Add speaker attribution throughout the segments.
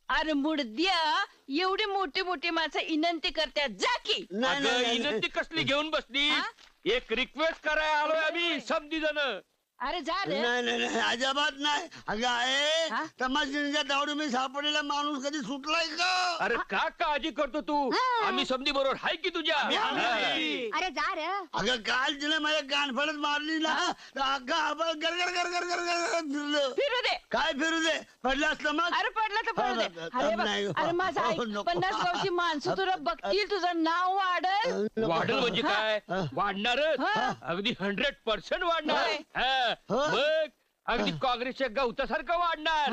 Speaker 1: अरे मुडद्या, एवढी मोठी मोठी माणसं विनंती करतात, जा की.
Speaker 2: विनंती कसली घेऊन बसली? एक रिक्वेस्ट करायला आलोय आम्ही समधी जण.
Speaker 1: अरे जा रे.
Speaker 3: नाही अजिबात नाही. अगं आहे तमाशा दावडी मी सापडलेला माणूस कधी सुटलाय का?
Speaker 2: अरे का काळजी करतो तू? आम्ही समधी बरोबर हाय की तुझ्या.
Speaker 4: अरे जा रे.
Speaker 3: अगं काल तिने माझ्या कानफडत मारली ना, तर अख्खा आभाळ गरगर गरगर गरगर फिरलं.
Speaker 1: फिरू दे.
Speaker 3: काय फिरू दे? पडलं असतं मग.
Speaker 1: अरे पडलं तर पडू दे. अरे बघ, अरे माझा ऐक, 50 गावची माणसं तुला बघतील, तुझं नाव वाढल.
Speaker 2: वाढेल म्हणजे काय? वाढणारच, अगदी 100% वाढणार. बघ, अगदी काँग्रेसच्या गवतासारखं वाढणार.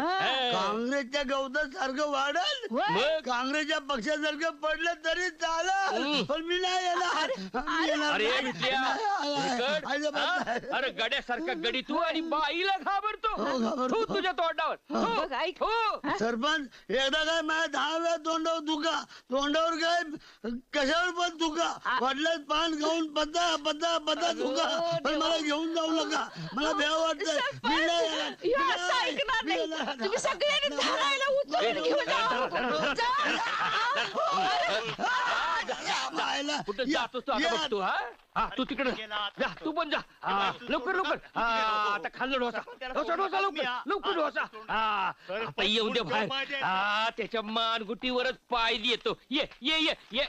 Speaker 3: काँग्रेसच्या गवतासारखं वाढल.
Speaker 2: मग
Speaker 3: काँग्रेसच्या पक्षासारखं पडलं तरी चालेल, पण मी नाही येणार.
Speaker 2: अरे विद्या, अरे गड्यासारखा गडी तू आणि बाईला घाबरतो. तू तुझ्या तोंडावर.
Speaker 1: बघ ऐक,
Speaker 3: सरपंच, एकदा काय माझ्या 10 वेळा तोंडावर दुखा, तोंडावर काय कशावर पण दुखा, वडिलात पान खाऊन पत्ता पत्ता पत्ता दुखा, पण मला घेऊन जाऊ नका. मला भ्या वाटतंय.
Speaker 1: ऐकणार नाही. तुम्ही सगळ्यांनी धरायला उचलून घेऊन
Speaker 2: कुठे जातोस तू आता बघतो? हा तू तिकडे जा, तू पण जा. लवकर लवकर. आता खाल्लं डोसा डोसा डोसा, लवकर लवकर डोसा. आता येऊन दे बाहेर. त्याच्या मानगुटीवरच पाय देतो. ये ये ये ये.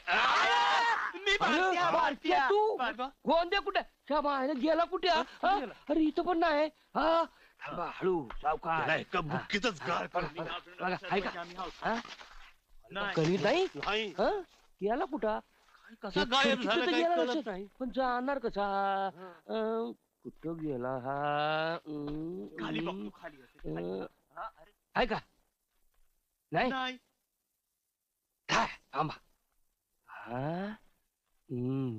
Speaker 2: तू गोंद्या कुठे? बाहेर गेला कुठे? अरे इथं पण नाही. हळू सावकार.
Speaker 5: एका बुक्कीतच गाळ
Speaker 2: कधी नाही गेला कुठं?
Speaker 5: कसा गायब झाला काही कळत
Speaker 2: नाही. पण जाणार कसा? कुठं गेला हा?
Speaker 5: खाली बघतो, खाली
Speaker 2: आहे का? नाही काय? थांबा.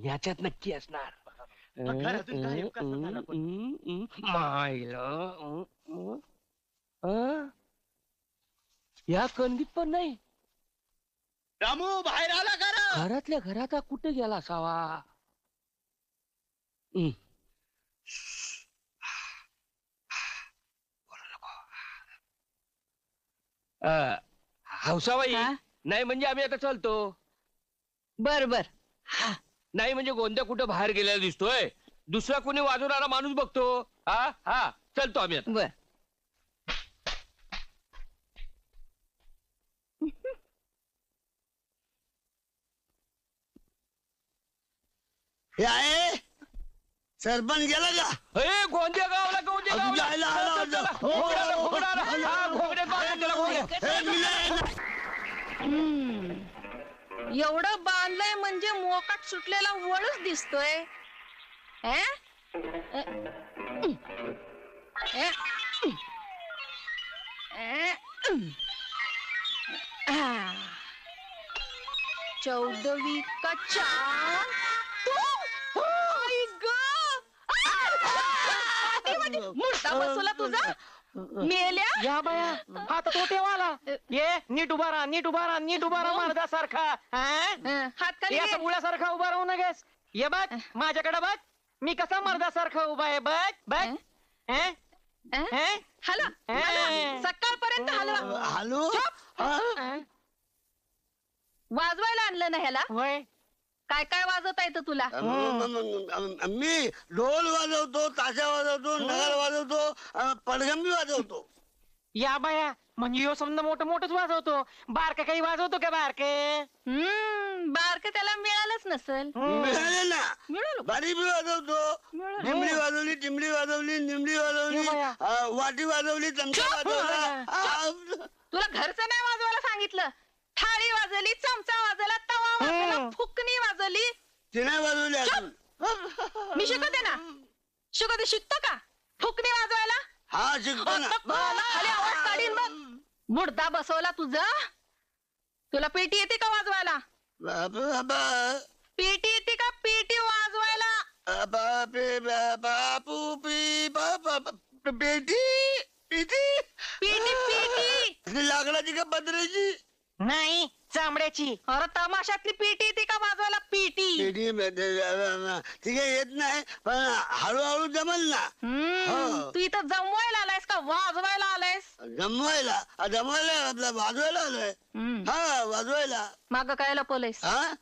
Speaker 2: ह्याच्यात नक्की असणार. या कंदीत पण नाही.
Speaker 5: रामू बाहेर आला का?
Speaker 2: घरातल्या घरात कुठे गेला असावा? हौसाबाई, नाही म्हणजे आम्ही आता चालतो.
Speaker 1: बर बर.
Speaker 2: नाही म्हणजे गोंद्या कुठं बाहेर गेलेला दिसतोय. दुसरा कोणी वाजवणारा माणूस बघतो. हा चलतो आम्ही आता.
Speaker 1: बर.
Speaker 3: हे आहे सरपंच गेला का?
Speaker 2: गोंदिया गावला
Speaker 1: एवढं बांधलंय म्हणजे मोकाट सुटलेला वळच दिसतोय. चौदवी का चार मुर्दा बसवला तुझा मेल्या.
Speaker 6: या बाया, आता तो तेव्हा ये. नीट उभा राहा, नीट उभा राहा, नीट उभा राहा. मर्दासारखा
Speaker 1: हात खाली घे.
Speaker 6: मुलासारखा उभा राहू नगेस. ये बघ माझ्याकडे बघ, मी कसा मर्दासारखा उभा आहे. बघ बघ.
Speaker 1: हॅलो सकाळपर्यंत हलवा.
Speaker 3: हॅलो,
Speaker 1: वाजवायला आणलं ना ह्याला?
Speaker 6: होय.
Speaker 1: काय काय वाजवता येतं तुला?
Speaker 3: मी ढोल वाजवतो, ताशा वाजवतो, नगार वाजवतो, पडघम वाजवतो.
Speaker 6: या बाया, म्हणजे यो समजा मोठं मोठंच वाजवतो. बारक काही वाजवतो का? बारके
Speaker 1: बारक त्याला मिळालंच नसेल.
Speaker 3: मिळाले ना.
Speaker 1: मिळालं.
Speaker 3: बारी बी वाजवतो, टिमडी वाजवली, टिमडी वाजवली, निमडी वाजवली, वाटी वाजवली, चमचा वाजवला.
Speaker 1: तुला घरचं नाही वाजवायला सांगितलं? थाळी वाजवली, चमचा वाजवला, तवा वाजवला, फुकणी वाजवली.
Speaker 3: ते नाही वाजवली अजून.
Speaker 1: मी शिकवते ना. शिकवते, शिकतो का फुकणी वाजवायला?
Speaker 3: हा शिकतो ना.
Speaker 1: खाली आवाज काढीन मग. मुर्दा बसवला तुझा. तुला पेटी येते का वाजवायला? पेटी येते का? पेटी वाजवायला.
Speaker 3: पेटी पेटी
Speaker 1: पेटी पेटी
Speaker 3: लाकडाची का पत्र्याची?
Speaker 6: नाही, चामड्याची. अरे तमाशातली पेटी ती का वाजवायला पेटी?
Speaker 3: ठीक आहे येत नाही पण हळूहळू जमल ना. हो.
Speaker 6: तू इथं जमवायला आलायस का वाजवायला आलायस?
Speaker 3: जमवायला आपला वाजवायला आलोय. हा वाजवायला.
Speaker 6: माग काय लपवलंयस?
Speaker 3: हा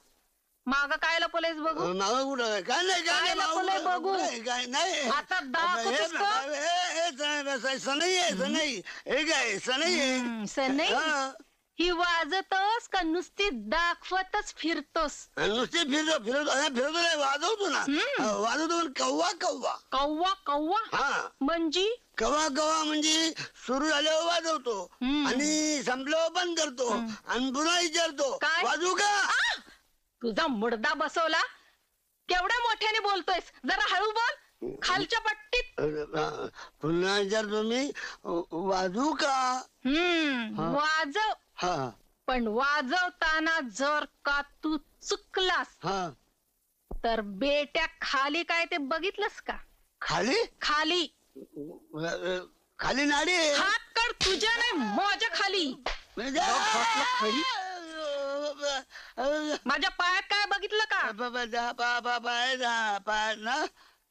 Speaker 6: माग काय लपवलंयस बघू?
Speaker 3: मागं कुठं काय नाही
Speaker 6: काय लपवलंय बघू?
Speaker 3: काय नाही.
Speaker 6: आता दाखवतोस का?
Speaker 3: सनई आहे सनई. हे काय सनई आहे.
Speaker 6: सनई
Speaker 3: हा.
Speaker 6: ही वाजतोस का नुसती दाखवतच फिरतोस?
Speaker 3: नुसते फिरतो नाही वाजवतो ना. वाजवतो पण कव्वा कव्वा.
Speaker 6: कव्वा कव्वा
Speaker 3: हा
Speaker 6: म्हणजे?
Speaker 3: कवा कवा म्हणजे सुरू झाल्यावर वाजवतो आणि संपल्यावर बंद करतो आणि पुन्हा विचारतो
Speaker 6: काय?
Speaker 3: वाजवू का.
Speaker 6: तुझा मुडदा बसवला. केवढ्या मोठ्याने बोलतोयस? जरा हळू बोल. खालच्या पट्टीत.
Speaker 3: पुन्हा विचारतो मी वाजवू का.
Speaker 6: वाजव.
Speaker 3: हा
Speaker 6: पण वाजवताना जर का तू चुकलास
Speaker 3: हा
Speaker 6: तर बेट्या खाली काय ते बघितलंस का?
Speaker 3: खाली
Speaker 6: खाली
Speaker 3: खाली नाडी आहे.
Speaker 6: हात कर तुझ्या नाही माझ्या खाली. माझ्या पायात काय बघितलं का?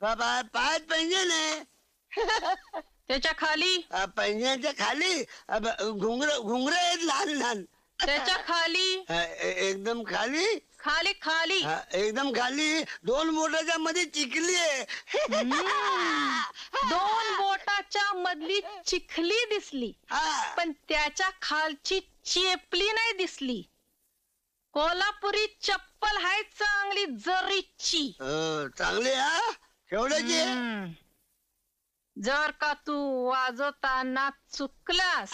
Speaker 3: पायात पैंजण आहे.
Speaker 6: त्याच्या खाली.
Speaker 3: पैंजणाच्या खाली घुंगर आहेत लहान लहान.
Speaker 6: त्याच्या खाली.
Speaker 3: एकदम खाली.
Speaker 6: खाली खाली.
Speaker 3: एकदम खाली 2 बोटाच्या मध्ये चिखली आहे.
Speaker 6: 2 बोटाच्या मधली चिखली दिसली पण त्याच्या खालची चेपली नाही दिसली. कोल्हापुरी चप्पल आहे चांगली जरीची.
Speaker 3: चांगली हा केवढ्याची.
Speaker 6: जर का तू वाजवताना चुकलास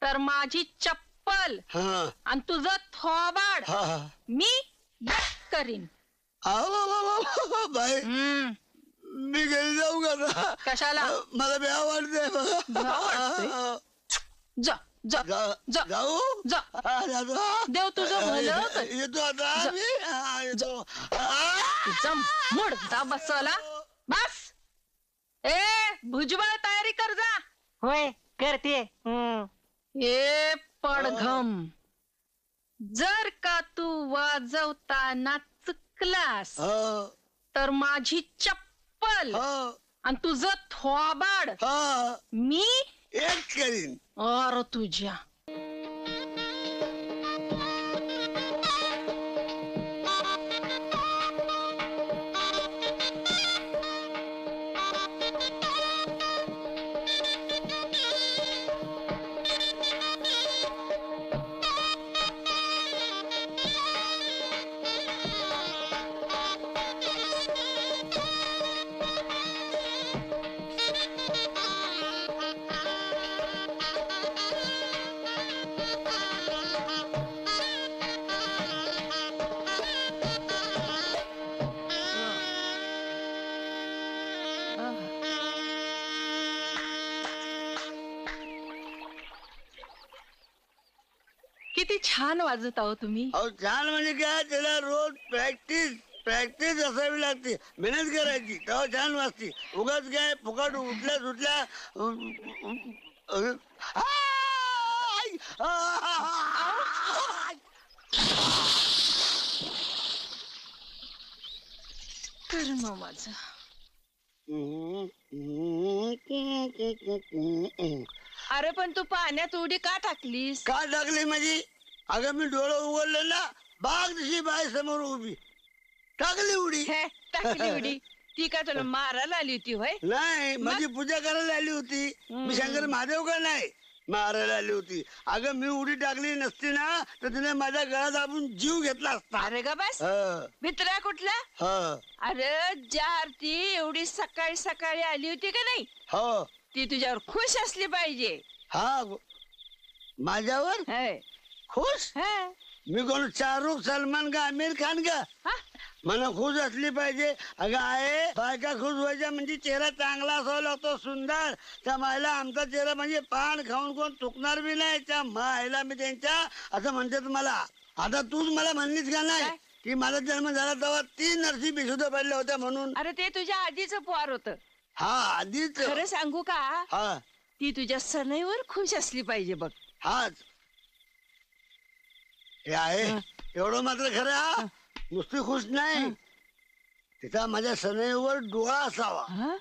Speaker 6: तर माझी चप्पल आणि तुझं थोबाड मी करीन.
Speaker 3: बाई मी घरी जाऊ का.
Speaker 6: कशाला?
Speaker 3: मला भ्या वाटते.
Speaker 6: जा जा जा
Speaker 3: जाऊ
Speaker 6: जा. देव तुझं भलं कर.
Speaker 3: येतो आता मी. येतो.
Speaker 6: तुझा मुडदा बसवला. बस. ए भुजबळ तयारी कर जा. होय करते. ए पडघम जर का तू वाजवताना चुकलास तर माझी चप्पल आणि तुझं थोबाड मी
Speaker 3: एक करीन.
Speaker 6: और तुझ्या. किती छान वाजत आहो तुम्ही.
Speaker 3: छान म्हणजे काय त्याला रोज प्रॅक्टिस असावी लागते. मेहनत करायची तेव्हा छान वाजते. उगाच काय फुकट उठल्या सुटल्या.
Speaker 6: कर्म माझं.
Speaker 1: अरे पण तू पाण्यात उडी का टाकलीस?
Speaker 3: का टाकली माझी. अगं मी डोळं उघडलं ना बाग तशी बाय समोर उभी टाकली उडी.
Speaker 1: टाकली उडी. ती का तुला मारायला आली होती होय?
Speaker 3: नाही माझी पूजा करायला आली होती. मी शंकर महादेव का नाही मारायला आली होती. अगं मी उडी टाकली नसती ना तर तिने माझ्या गळ्यात दाबून जीव घेतला असता.
Speaker 1: अरे गा बस. मित्रा कुठला? अरे ज्या आरती एवढी सकाळी सकाळी आली होती का नाही ती तुझ्यावर खुश असली पाहिजे.
Speaker 3: माझ्यावर खुश. मी कोण शाहरुख सलमान का आमिर खान का. मला खुश असली पाहिजे. अगं आहे बायका खुश व्हायच्या म्हणजे चेहरा चांगला असावा लागतो सुंदर. त्या मायला आमचा चेहरा म्हणजे पान खाऊन कोण चुकणार बी नाही. त्या मायला मी त्यांच्या असं म्हणतात मला. आता तूच मला म्हणलीस का नाही की माझा जन्म झाला तेव्हा 3 नरसी बेशुद्ध पडल्या होत्या म्हणून.
Speaker 1: अरे ते तुझ्या आधीच पोर होत.
Speaker 3: आधीच.
Speaker 1: खरं सांगू का ती तुझ्या सणईवर खुश असली पाहिजे बघ.
Speaker 3: हाच हे आहे एवढं मात्र खरं हा नुसती खुश नाही तिचा माझ्या सनईवर डोळा असावा
Speaker 1: हा?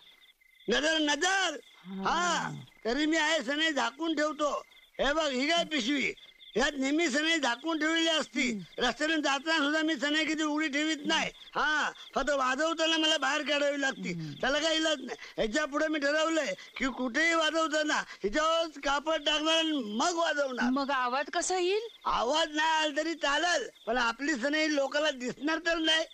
Speaker 3: नजर नजर हा तरी मी आहे सनई झाकून ठेवतो हे बघ ही काय पिशवी ह्यात नेहमी सनई झाकून ठेवलेली असती रस्त्याने जाताना सुद्धा मी सनई किती उघडी ठेवीत नाही हा फक्त वाजवताना मला बाहेर काढावी लागती त्याला काही इलाज नाही ह्याच्या पुढे मी ठरवलंय की कुठेही वाजवताना हिच्यावर कापड टाकणार आणि मग वाजवणार
Speaker 1: मग आवाज कसा येईल?
Speaker 3: आवाज नाही आला तरी चालेल पण आपली सनई लोकांना दिसणार तर नाही